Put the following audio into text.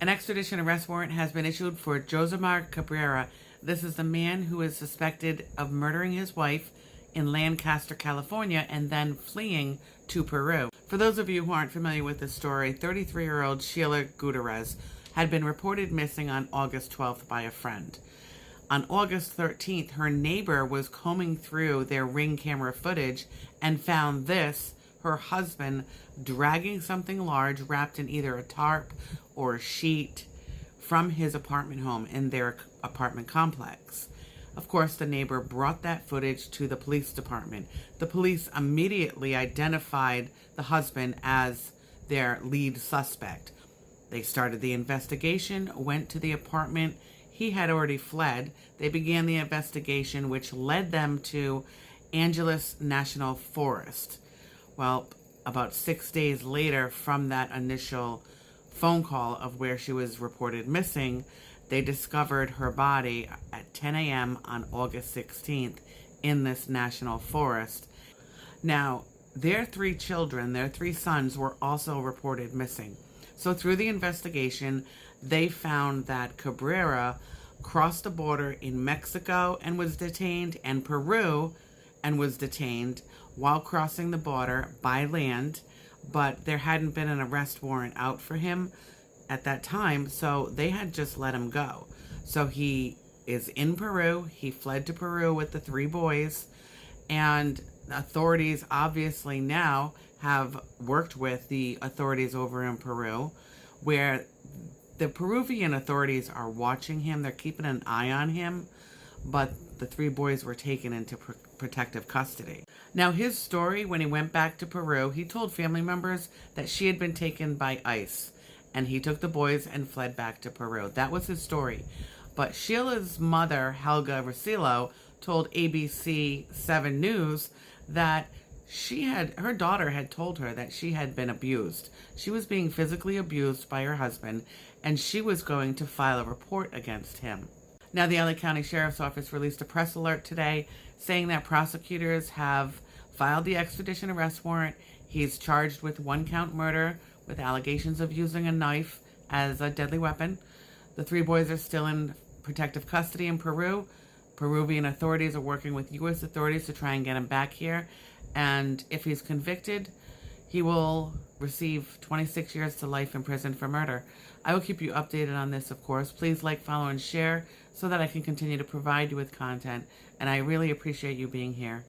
An extradition arrest warrant has been issued for Josemar Cabrera. This is the man who is suspected of murdering his wife in Lancaster, California, and then fleeing to Peru. For those of you who aren't familiar with this story, 33-year-old Sheila Gutierrez had been reported missing on August 12th by a friend. On August 13th, her neighbor was combing through their Ring camera footage and found this: her husband dragging something large wrapped in either a tarp or a sheet from his apartment home in their apartment complex. Of course, the neighbor brought that footage to the police department. The police immediately identified the husband as their lead suspect. They started the investigation, went to the apartment. He had already fled. They began the investigation, which led them to Angeles National Forest. Well, about 6 days later from that initial phone call of where she was reported missing, they discovered her body at 10 a.m. on August 16th in this national forest. Now, their three children, their three sons, were also reported missing. So through the investigation, they found that Cabrera crossed the border in Mexico and was detained, and Peru and was detained while crossing the border by land, but there hadn't been an arrest warrant out for him at that time, so they had just let him go. So he is in Peru. He fled to Peru with the three boys, and the authorities obviously now have worked with the authorities over in Peru, where the Peruvian authorities are watching him. They're keeping an eye on him, but the three boys were taken into protective custody. Now, his story, when he went back to Peru, he told family members that she had been taken by ICE, and he took the boys and fled back to Peru. That was his story. But Sheila's mother, Helga Rosillo, told ABC 7 News that her daughter had told her that she had been abused. She was being physically abused by her husband, and she was going to file a report against him. Now, the LA County Sheriff's Office released a press alert today saying that prosecutors have filed the extradition arrest warrant. He's charged with 1-count murder with allegations of using a knife as a deadly weapon. The three boys are still in protective custody in Peru. Peruvian authorities are working with U.S. authorities to try and get him back here. And if he's convicted, he will receive 26 years to life in prison for murder. I will keep you updated on this, of course. Please like, follow, and share so that I can continue to provide you with content. And I really appreciate you being here.